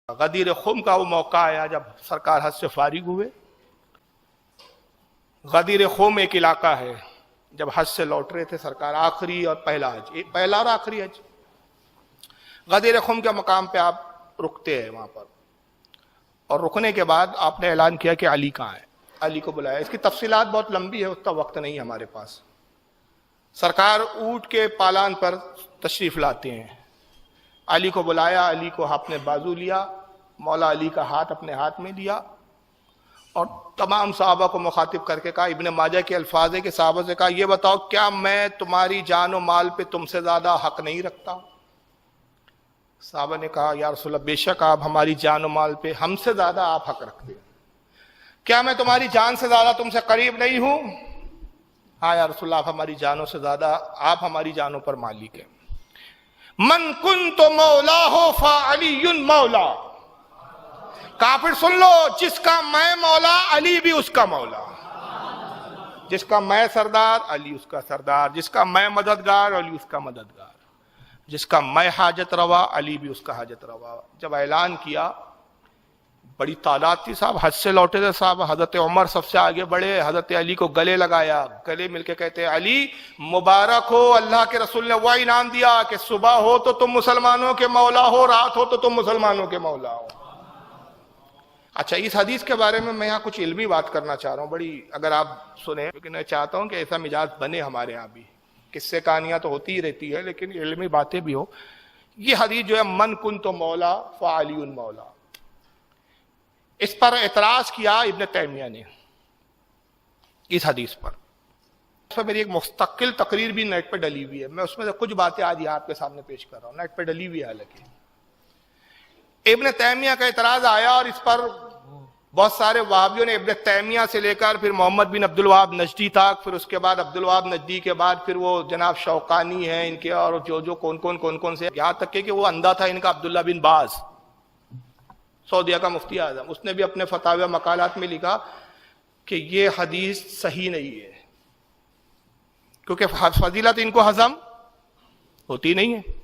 غدیر خم کا وہ موقع آیا جب سرکار حج سے فارغ ہوئے۔ غدیر خم ایک علاقہ ہے، جب حج سے لوٹ رہے تھے سرکار، آخری اور پہلا حج، پہلا اور آخری حج، غدیر خم کے مقام پہ آپ رکتے ہیں وہاں پر، اور رکنے کے بعد آپ نے اعلان کیا کہ علی کہاں ہے، علی کو بلایا۔ اس کی تفصیلات بہت لمبی ہے، اتنا وقت نہیں ہمارے پاس۔ سرکار اونٹ کے پالان پر تشریف لاتے ہیں، علی کو بلایا، علی کو اپنے بازو لیا، مولا علی کا ہاتھ اپنے ہاتھ میں لیا، اور تمام صحابہ کو مخاطب کر کے کہا، ابن ماجہ کے الفاظ ہے کہ صحابہ سے کہا، یہ بتاؤ کیا میں تمہاری جان و مال پہ تم سے زیادہ حق نہیں رکھتا ہوں؟ صحابہ نے کہا، یا رسول اللہ، بے شک آپ ہماری جان و مال پہ ہم سے زیادہ آپ حق رکھتے ہیں، کیا میں تمہاری جان سے زیادہ تم سے قریب نہیں ہوں؟ ہاں یا رسول اللہ، آپ ہماری جانوں سے زیادہ، آپ ہماری جانوں پر مالک ہیں۔ من کنت مولا فعلی مولا، کافر سن لو، جس کا میں مولا علی بھی اس کا مولا، جس کا میں سردار علی اس کا سردار، جس کا میں مددگار علی اس کا مددگار، جس کا میں حاجت روا علی بھی اس کا حاجت روا۔ جب اعلان کیا، بڑی تعداد تھی صاحب، حج سے لوٹے تھے صاحب، حضرت عمر سب سے آگے بڑھے، حضرت علی کو گلے لگایا، گلے مل کے کہتے ہیں، علی مبارک ہو، اللہ کے رسول نے وہ انعام دیا کہ صبح ہو تو تم مسلمانوں کے مولا ہو، رات ہو تو تم مسلمانوں کے مولا ہو۔ اچھا، اس حدیث کے بارے میں یہاں کچھ علمی بات کرنا چاہ رہا ہوں، بڑی، اگر آپ سنیں، لیکن میں چاہتا ہوں کہ ایسا مزاج بنے ہمارے یہاں بھی، قصے کہانیاں تو ہوتی ہی رہتی ہے لیکن علمی باتیں بھی ہو۔ یہ حدیث جو ہے، من کنت مولا فعلی مولا، اس پر اعتراض کیا ابن تیمیہ نے، اس حدیث پر۔ اس پر میری ایک مستقل تقریر بھی نیٹ پہ ڈلی ہوئی ہے، میں اس میں سے کچھ باتیں آج یہاں آپ کے سامنے پیش کر رہا ہوں، نیٹ پہ ڈلی ہوئی ہے حالانکہ۔ ابن تیمیہ کا اعتراض آیا، اور اس پر بہت سارے وہابیوں نے ابن تیمیہ سے لے کر پھر محمد بن عبد الوہاب نجدی تک، پھر اس کے بعد عبد الوہاب نجدی کے بعد پھر وہ جناب شوقانی ہیں ان کے، اور جو کون سے، یہاں تک کہ وہ اندھا تھا ان کا عبداللہ بن باز، سعودیہ کا مفتی اعظم، اس نے بھی اپنے فتاوی مقالات میں لکھا کہ یہ حدیث صحیح نہیں ہے، کیونکہ فضیلت ان کو ہضم ہوتی نہیں ہے۔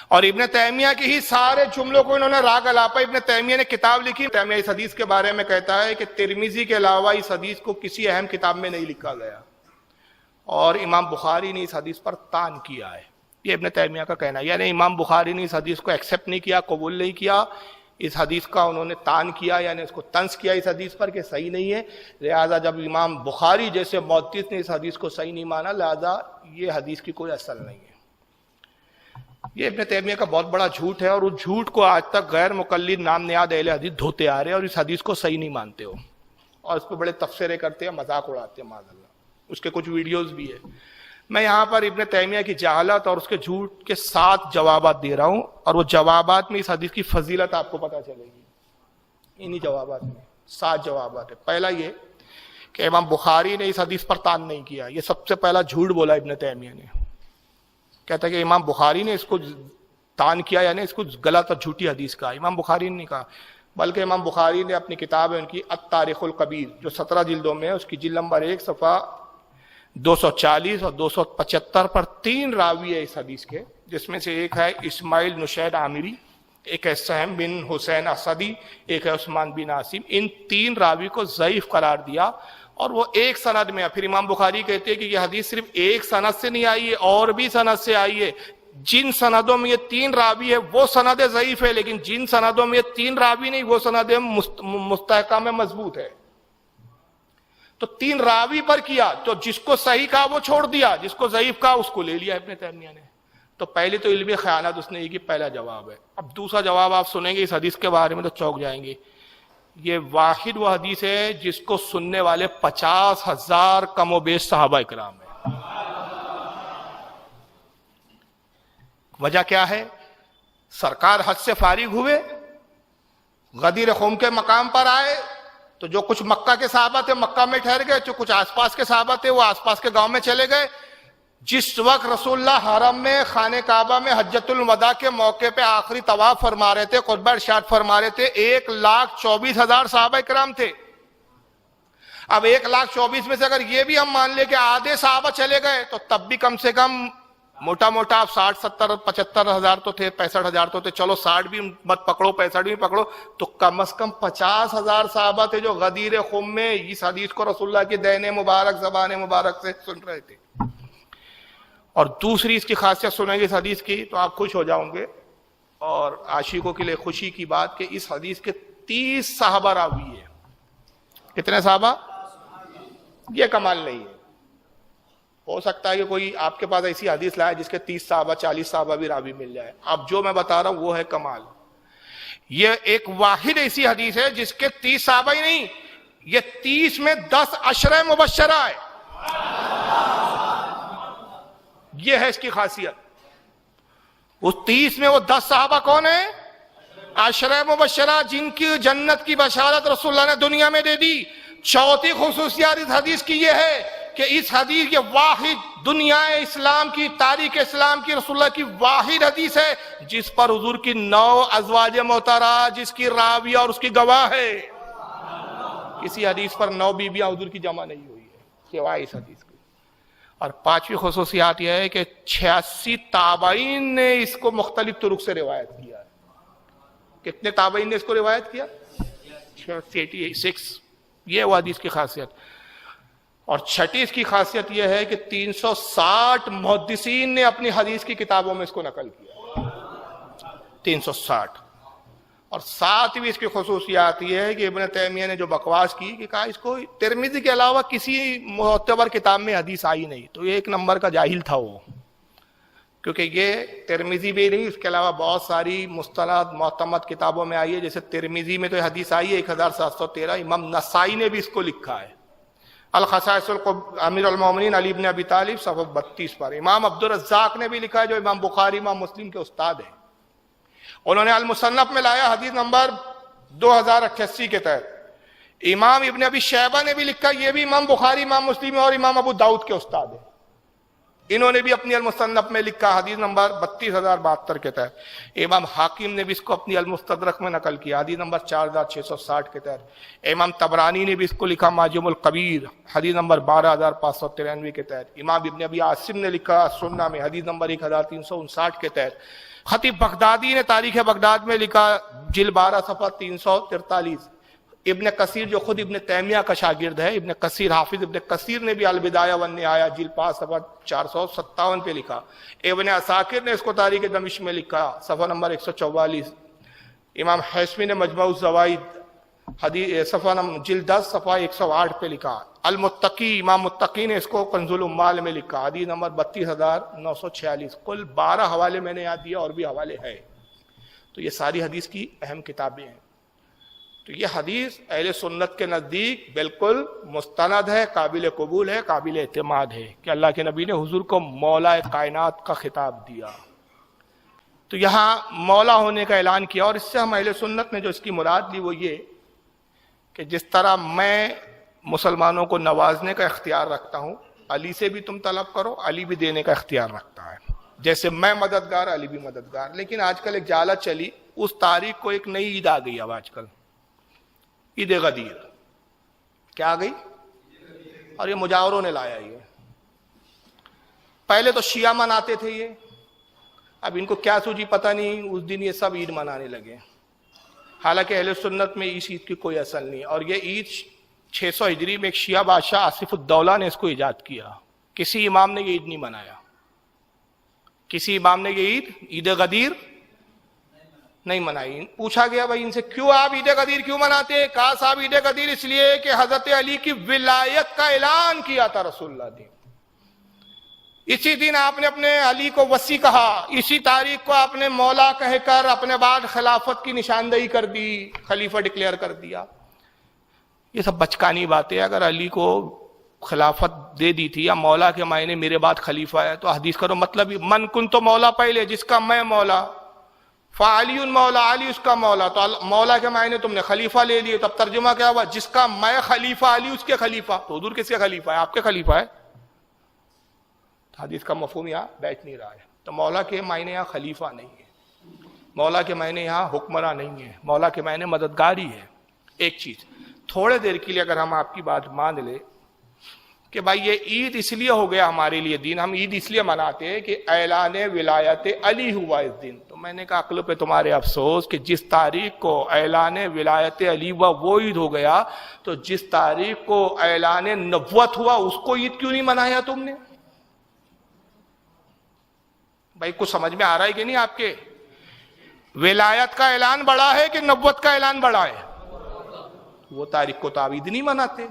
اور ابن تیمیہ کے ہی سارے جملوں کو انہوں نے راگ الاپا، ابن تیمیہ نے کتاب لکھی، تیمیہ اس حدیث کے بارے میں کہتا ہے کہ ترمذی کے علاوہ اس حدیث کو کسی اہم کتاب میں نہیں لکھا گیا، اور امام بخاری نے اس حدیث پر طعن کیا ہے، یہ ابن تیمیہ کا کہنا ہے، یعنی امام بخاری نے اس حدیث کو ایکسپٹ نہیں کیا، قبول نہیں کیا، اس حدیث کا انہوں نے طعن کیا، یعنی اس کو طنز کیا اس حدیث پر کہ صحیح نہیں ہے۔ لہذا جب امام بخاری جیسے محدث نے اس حدیث کو صحیح نہیں مانا، لہذا یہ حدیث کی کوئی اصل نہیں ہے۔ یہ ابن تیمیہ کا بہت بڑا جھوٹ ہے، اور اس جھوٹ کو آج تک غیر مقلد نام نہاد اہل حدیث دھوتے آ رہے ہیں، اور اس حدیث کو صحیح نہیں مانتے ہو، اور اس پہ بڑے تبصرے کرتے ہیں، مذاق اڑاتے ہیں، معاذ اللہ، اس کے کچھ ویڈیوز بھی ہیں۔ میں یہاں پر ابن تیمیہ کی جہالت اور اس کے جھوٹ کے 7 جوابات دے رہا ہوں، اور وہ جوابات میں اس حدیث کی فضیلت آپ کو پتہ چلے گی، انہی جوابات میں 7 جوابات ہے۔ پہلا یہ کہ امام بخاری نے اس حدیث پر طعن نہیں کیا، یہ سب سے پہلا جھوٹ بولا ابن تیمیہ نے، کہتا ہے کہ امام بخاری نے اس کو طعن کیا، یعنی اس کو غلط اور جھوٹی حدیث کہا، امام بخاری نے نہیں کہا، بلکہ امام بخاری نے اپنی کتاب ہے ان کی التاریخ الکبیر، جو 17 جلدوں میں ہے، اس کی جلد نمبر 1 صفحہ 240 اور 275 پر 3 راوی ہے اس حدیث کے، جس میں سے ایک ہے اسماعیل نشید عامری، ایک ہے سہم بن حسین اسدی، ایک ہے عثمان بن عاصم، ان 3 راوی کو ضعیف قرار دیا، اور وہ ایک سند میں ہے۔ پھر امام بخاری کہتے ہیں کہ یہ حدیث صرف ایک سند سے نہیں آئی ہے، اور بھی سند سے آئی ہے، جن سندوں میں یہ 3 راوی ہے وہ سند ضعیف ہے، لیکن جن سندوں میں یہ 3 راوی نہیں وہ سند مستحکم میں مضبوط ہے۔ تو 3 راوی پر کیا، تو جس کو صحیح کہا وہ چھوڑ دیا، جس کو ضعیف کہا اس کو لے لیا ابن تیمیہ نے۔ تو پہلی تو علمی خیانت اس نے یہ کہ پہلا جواب ہے۔ اب دوسرا جواب آپ سنیں گے اس حدیث کے بارے میں تو چونک جائیں گے، یہ واحد وہ حدیث ہے جس کو سننے والے 50,000 کم و بیش صحابہ اکرام ہیں۔ وجہ کیا ہے؟ سرکار حج سے فارغ ہوئے، غدیر خم کے مقام پر آئے، تو جو کچھ مکہ کے صحابہ تھے مکہ میں ٹھہر گئے، جو کچھ آس پاس کے صحابہ تھے وہ آس پاس کے گاؤں میں چلے گئے۔ جس وقت رسول اللہ حرم میں خانہ کعبہ میں حجۃ الوداع کے موقع پہ آخری طواف فرما رہے تھے، خطبہ ارشاد فرما رہے تھے، 1,24,000 صحابہ اکرام تھے۔ اب 1,24,000 میں سے اگر یہ بھی ہم مان لیں کہ آدھے صحابہ چلے گئے، تو تب بھی کم سے کم موٹا موٹا آپ 60 70 75 ہزار تو تھے, 65 ہزار تو تھے, چلو 60 بھی مت پکڑو 65 بھی پکڑو, تو کم از کم 50 ہزار صحابہ تھے جو غدیر خم میں اس حدیث کو رسول اللہ کی دہن مبارک زبان مبارک سے سن رہے تھے. اور دوسری اس کی خاصیت سنیں گے اس حدیث کی تو آپ خوش ہو جاؤں گے, اور عاشقوں کے لیے خوشی کی بات کہ اس حدیث کے 30 صحابہ راوی ہیں. کتنے صحابہ؟ یہ کمال نہیں ہے. ہو سکتا ہے کہ کوئی آپ کے پاس ایسی حدیث لائے جس کے 30 صحابہ 40 صحابہ بھی راوی مل جائے. اب جو میں بتا رہا ہوں وہ ہے کمال. یہ ایک واحد ایسی حدیث ہے جس کے 30 صحابہ ہی نہیں, یہ 30 میں 10 عشرہ مبشرہ ہے. یہ ہے اس کی خاصیت. اس 30 میں وہ 10 صحابہ کون ہیں؟ عشرہ مبشرہ, جن کی جنت کی بشارت رسول اللہ نے دنیا میں دے دی. چوتھی خصوصیات اس حدیث کی یہ ہے کہ اس حدیث یہ واحد دنیا اسلام کی تاریخ اسلام کی رسول اللہ کی واحد حدیث ہے جس پر حضور کی 9 ازواج محترمہ جس کی راویہ اور اس کی گواہ ہے. کسی حدیث پر 9 بیویاں حضور کی جمع نہیں ہوئی ہے سوائے اس حدیث کی. اور 5ویں خصوصیات یہ ہے کہ 86 تابعین نے اس کو مختلف طرق سے روایت کیا ہے. کتنے تابعین نے اس کو روایت کیا؟ 86. یہ وہ حدیث کی خاصیت. اور چھٹی اس کی خاصیت یہ ہے کہ 360 محدثین نے اپنی حدیث کی کتابوں میں اس کو نقل کیا. 360. اور 7ویں اس کی خصوصیات یہ ہے کہ ابن تیمیہ نے جو بکواس کی کہ کہا اس کو ترمذی کے علاوہ کسی معتبر کتاب میں حدیث آئی نہیں, تو یہ ایک نمبر کا جاہل تھا وہ, کیونکہ یہ ترمذی بھی نہیں, اس کے علاوہ بہت ساری مستند معتمد کتابوں میں آئی ہے. جیسے ترمذی میں تو یہ حدیث آئی ہے 1713, امام نسائی نے بھی اس کو لکھا ہے الخصائص امیر المومنین علی بن ابی طالب صفحہ 32 پر. امام عبدالرزاق نے بھی لکھا ہے جو امام بخاری امام مسلم کے استاد ہیں. انہوں نے المصنف میں لایا حدیث نمبر 2088 کے تحت. امام ابن ابی شیبہ نے بھی لکھا, یہ بھی امام بخاری امام مسلم اور امام ابو داؤد کے استاد ہیں. انہوں نے بھی اپنی المصنف میں لکھا حدیث نمبر 32072 کے تحت. امام حاکم نے بھی اس کو اپنی المستدرک میں نقل کیا حدیث نمبر 4660 کے تحت. امام طبرانی نے بھی اس کو لکھا معجم الکبیر حدیث نمبر 12593 کے تحت. امام ابن ابی عاصم نے لکھا سنہ میں حدیث نمبر 1359 کے تحت. خطیب بغدادی نے تاریخ بغداد میں لکھا جلد 12 صفحہ 343. ابن کثیر جو خود ابن تیمیہ کا شاگرد ہے, ابن کثیر حافظ ابن کثیر نے بھی البدایہ والنہایہ جلد 5 صفحہ 457 پہ لکھا. ابن عساکر نے اس کو تاریخ دمشق میں لکھا صفحہ نمبر 144. امام حیثمی نے مجموع الزوائد صفحہ جلد 10 صفحہ 108 پہ لکھا. المتقی امام متقی نے اس کو کنز الاموال میں لکھا حدیث نمبر 32946. کل 12 حوالے میں نے یاد دیا اور بھی حوالے ہیں. تو یہ ساری حدیث کی اہم کتابیں ہیں. تو یہ حدیث اہل سنت کے نزدیک بالکل مستند ہے, قابل قبول ہے, قابل اعتماد ہے کہ اللہ کے نبی نے حضور کو مولا کائنات کا خطاب دیا. تو یہاں مولا ہونے کا اعلان کیا, اور اس سے ہم اہل سنت نے جو اس کی مراد لی وہ یہ کہ جس طرح میں مسلمانوں کو نوازنے کا اختیار رکھتا ہوں, علی سے بھی تم طلب کرو, علی بھی دینے کا اختیار رکھتا ہے. جیسے میں مددگار, علی بھی مددگار. لیکن آج کل ایک جالت چلی, اس تاریخ کو ایک نئی عید آ گئی. اب آج کل عید غدیر کیا آ گئی, اور یہ مجاوروں نے لایا. یہ پہلے تو شیعہ مناتے تھے یہ, اب ان کو کیا سوجی پتہ نہیں, اس دن یہ سب عید منانے لگے. حالانکہ اہل سنت میں اس عید کی کوئی اصل نہیں. اور یہ عید 600 ہجری میں ایک شیعہ بادشاہ آصف الدولہ نے اس کو ایجاد کیا. کسی امام نے یہ عید نہیں منایا. کسی امام نے یہ عید غدیر نہیں منائی. پوچھا گیا بھائی ان سے کیوں آپ عید غدیر کیوں مناتے؟ کہا صاحب عید غدیر اس لیے کہ حضرت علی کی ولایت کا اعلان کیا تھا رسول اللہ نے. اسی دن آپ نے اپنے علی کو وصی کہا, اسی تاریخ کو آپ نے مولا کہہ کر اپنے بعد خلافت کی نشاندہی کر دی, خلیفہ ڈکلیئر کر دیا. یہ سب بچکانی باتیں. اگر علی کو خلافت دے دی تھی یا مولا کے معنی میرے بعد خلیفہ ہے تو حدیث کرو مطلب من کن تو مولا پہلے, جس کا میں مولا, فعلی مولا, علی اس کا مولا. تو مولا کے معنی تم نے خلیفہ لے لیے, تب ترجمہ کیا ہوا؟ جس کا میں خلیفہ, علی اس کے خلیفہ. تو حضور کس کے خلیفہ ہے؟ آپ کے خلیفہ ہے. حدیث کا مفہوم یہاں بیٹھ نہیں رہا ہے. تو مولا کے معنی یہاں خلیفہ نہیں ہے, مولا کے معنی یہاں حکمراں نہیں ہے, مولا کے معنی مددگاری ہے. ایک چیز تھوڑے دیر کے لیے اگر ہم آپ کی بات مان لیں کہ بھائی یہ عید اس لیے ہو گیا ہمارے لیے دن، ہم عید اس لیے مناتے ہیں کہ اعلان ولایت علی ہوا اس دن. تو میں نے کہا عقل پہ تمہارے افسوس کہ جس تاریخ کو اعلان ولایت علی ہوا وہ عید ہو گیا، تو جس تاریخ کو اعلان نبوت ہوا اس کو عید کیوں نہیں منایا تم نے؟ بھائی کچھ سمجھ میں آ رہا ہے کہ نہیں آپ کے؟ ولایت کا اعلان بڑا ہے کہ نبوت کا اعلان بڑا ہے؟ وہ تاریخ کو تو آپ عید نہیں مناتے.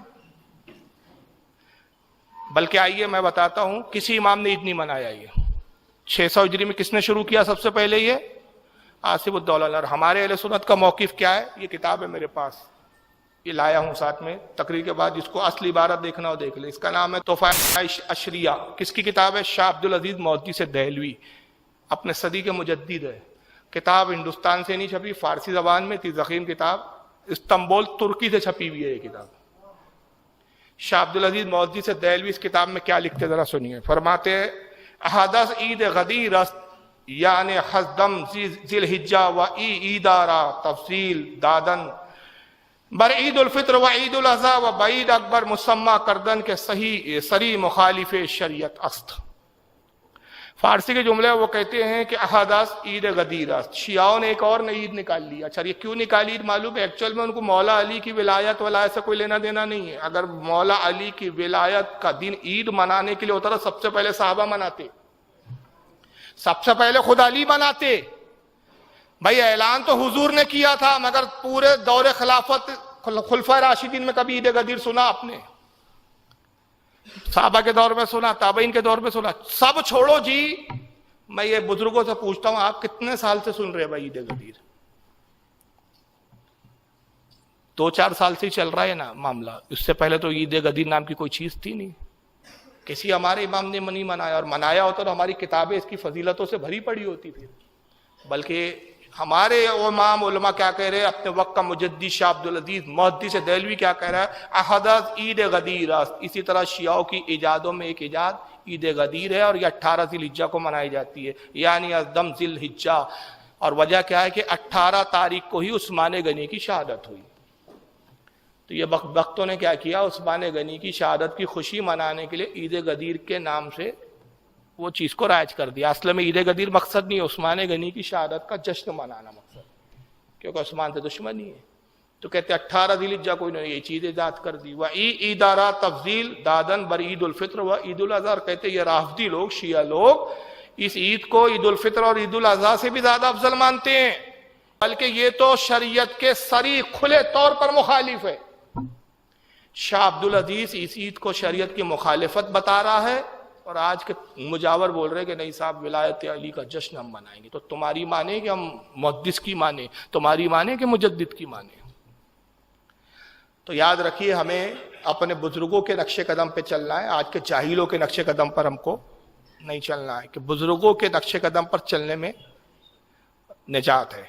بلکہ آئیے میں بتاتا ہوں، کسی امام نے عید نہیں منایا. یہ 600 ہجری میں کس نے شروع کیا سب سے پہلے؟ یہ آصف الدولہ. اور ہمارے اہل سنت کا موقف کیا ہے؟ یہ کتاب ہے میرے پاس، یہ لایا ہوں ساتھ میں. تقریر کے بعد جس کو اصل عبارت دیکھنا ہو دیکھ لے. اس کا نام ہے تحفہ اشریہ. کس کی کتاب ہے؟ شاہ عبدالعزیز محدث دہلوی، اپنے صدی کے مجدد ہے. کتاب ہندوستان سے نہیں چھپی، فارسی زبان میں تھی، ضخیم کتاب. استنبول ترکی سے چھپی ہوئی ہے یہ کتاب. شاہ عبدالعزیز محدث دہلوی اس کتاب میں کیا لکھتے ذرا سنیے. فرماتے ہیں احدث عید غدیر است یعنی حزدم ذی الحجہ و عیدارا تفصیل دادن بر عید الفطر و عید الاضحیٰ و بعید اکبر مسمى کردن کے صحیح سری مخالف شریعت است. فارسی کے جملے وہ کہتے ہیں کہ احدث عید غدیر است. شیعوں نے ایک اور نئی عید نکال لی. اچھا یہ کیوں نکالی عید معلوم ہے؟ ایکچوئل میں ان کو مولا علی کی ولایت سے کوئی لینا دینا نہیں ہے. اگر مولا علی کی ولایت کا دن عید منانے کے لیے ہوتا تو سب سے پہلے صحابہ مناتے، سب سے پہلے خود علی مناتے. بھائی اعلان تو حضور نے کیا تھا، مگر پورے دور خلافت خلفائے راشدین میں کبھی عید غدیر سنا آپ نے؟ صحابہ کے دور میں سنا، تابعین کے دور میں سنا. سب چھوڑو جی، میں یہ بزرگوں سے پوچھتا ہوں آپ کتنے سال سے سن رہے بھائی عید غدیر؟ 2-4 سال سے ہی چل رہا ہے نا معاملہ. اس سے پہلے تو عید غدیر نام کی کوئی چیز تھی نہیں. کسی ہمارے امام نے نہیں منایا، اور منایا ہوتا تو ہماری کتابیں اس کی فضیلتوں سے بھری پڑی ہوتی تھی. بلکہ ہمارے امام علماء کیا کہہ رہے ہیں؟ اپنے وقت کا مجدد شاہ عبدالعزیز محدث دہلوی کیا کہہ رہا ہے؟ احدث عید غدیر است. اسی طرح شیعوں کی ایجادوں میں ایک ایجاد عید غدیر ہے، اور یہ 18 ذی الحجہ کو منائی جاتی ہے، یعنی ازدم ذی الحجہ. اور وجہ کیا ہے کہ 18 تاریخ کو ہی عثمان غنی کی شہادت ہوئی. تو یہ وقتوں نے کیا کیا؟ عثمان غنی کی شہادت کی خوشی منانے کے لیے عید غدیر کے نام سے وہ چیز کو رائج کر دیا. اصل میں عید غدیر مقصد نہیں ہے، عثمان غنی کی شہادت کا جشن منانا مقصد، کیونکہ عثمان سے دشمنی ہے. تو کہتے 18 ذی الحجہ کوئی نے یہ چیز ایجاد کر دی. وَعِیدارا تفضیل دادن بر عید الفطر و عید الاضحیٰ. کہتے یہ رافضی لوگ، شیعہ لوگ اس عید کو عید الفطر اور عید الاضحیٰ سے بھی زیادہ افضل مانتے ہیں، بلکہ یہ تو شریعت کے صریح کھلے طور پر مخالف ہے. شاہ عبدالعزیز اس عید کو شریعت کی مخالفت بتا رہا ہے، اور آج کے مجاور بول رہے کہ نہیں صاحب ولایت علی کا جشن ہم منائیں گے. تو تمہاری مانے کہ ہم محدث کی مانے، تمہاری مانے کہ مجدد کی مانے. تو یاد رکھیے ہمیں اپنے بزرگوں کے نقش قدم پہ چلنا ہے، آج کے جاہلوں کے نقش قدم پر ہم کو نہیں چلنا ہے. کہ بزرگوں کے نقش قدم پر چلنے میں نجات ہے.